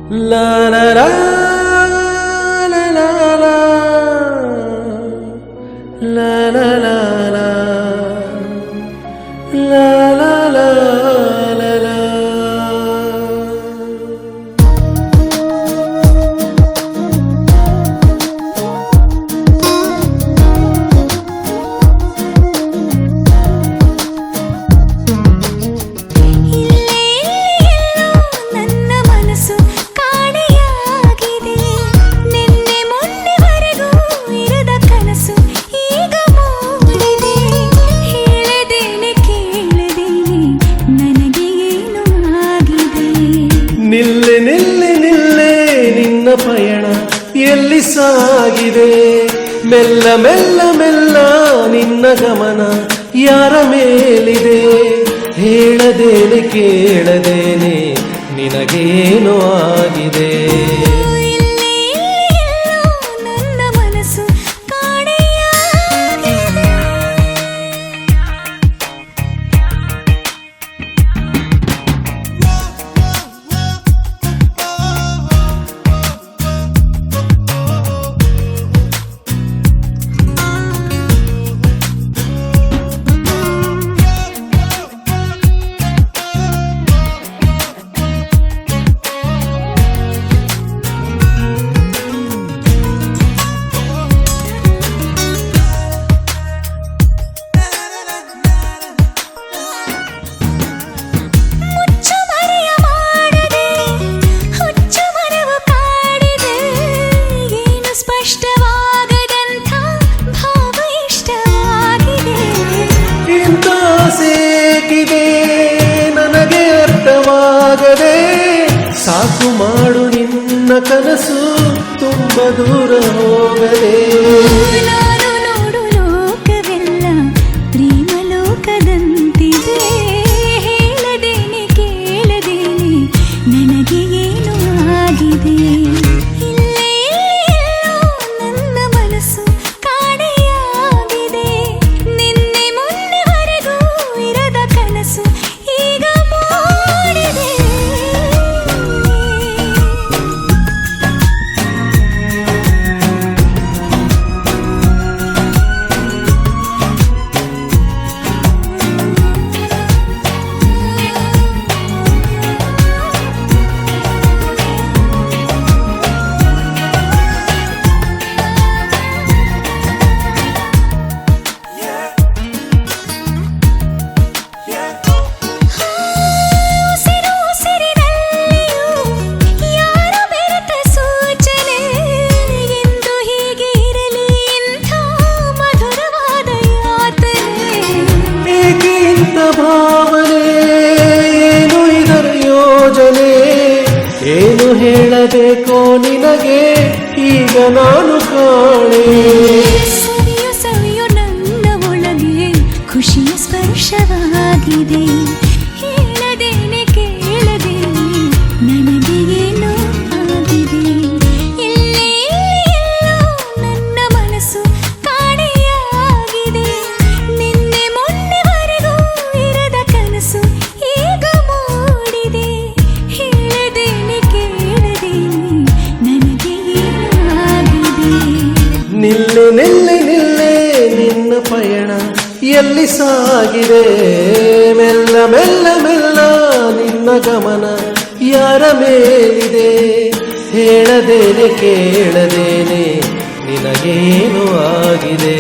La la la la la la la la la la la la la la la. ನಿಲ್ಲೆ ನಿಲ್ಲೆ ನಿಲ್ಲೆ ನಿನ್ನ ಪಯಣ ಎಲ್ಲಿ ಸಾಗಿದೆ, ಮೆಲ್ಲ ಮೆಲ್ಲ ಮೆಲ್ಲ ನಿನ್ನ ಗಮನ ಯಾರ ಮೇಲಿದೆ, ಹೇಳದೇನೆ ಕೇಳದೇನೆ ನಿನಗೇನು ಆಗಿದೆ. ನನಗೆ ಅರ್ಥವಾಗದೆ ಸಾಕು ಮಾಡು ನಿನ್ನ ಕನಸು ತುಂಬ ದೂರ ಹೋಗದೆ. ನಾನು ನೋಡು ಲೋಕವೆಲ್ಲ ಪ್ರೇಮ ಲೋಕದಂತಿದೆ, ಹೇಳದೇನೆ ಕೇಳದೇನೆ ನನಗೆ ಏನು ಆಗಿದೆ. ನನ್ನ ಮನಸ್ಸು ಕಾಣೆಯಾಗಿದೆ, ನಿನ್ನೆ ಮೊನ್ನೆವರೆಗೂ ಇರದ ಕನಸು ಈಗ ಮೂಡಿದೆ. ಭಾವನೆ ಏನು ಇದರ ಯೋಜನೆ, ಏನು ಹೇಳಬೇಕೋ ನಿನಗೆ ಈಗ ನಾನು ಕಾಣೆ. ಸವಿಯು ಸವಿಯು ನನ್ನ ಒಳಗೆ ಖುಷಿಯ ಸ್ಪರ್ಶವಾಗಿದೆ, ಹೇಳದೇನೆ ಕೇಳದೇನೆ ನನಗೆ ಏನೋ ಆಗಿದೆ. ಎಲ್ಲೋ ನನ್ನ ಮನಸ್ಸು ಕಾಣೆಯಾಗಿದೆ, ನಿನ್ನೆ ಮೊನ್ನೆವರೆಗೂ ಇರದ ಕನಸು ಈಗ ಮೂಡಿದೆ. ಹೇಳದೇನೆ ಕೇಳದೇನೆ ನನಗೆ ಏನೋ ಆಗಿದೆ. ನಿಲ್ಲೆ ನಿಲ್ಲೆ ನಿಲ್ಲೆ ನಿನ್ನ ಪಯಣ ಎಲ್ಲಿ ಸಾಗಿದೆ, ಮೆಲ್ಲ ಮೆಲ್ಲ ಮೆಲ್ಲ ನಿನ್ನ ಗಮನ ಯಾರ ಮೇಲಿದೆ, ಹೇಳದೇನೆ ಕೇಳದೇನೆ ನಿನಗೇನು ಆಗಿದೆ.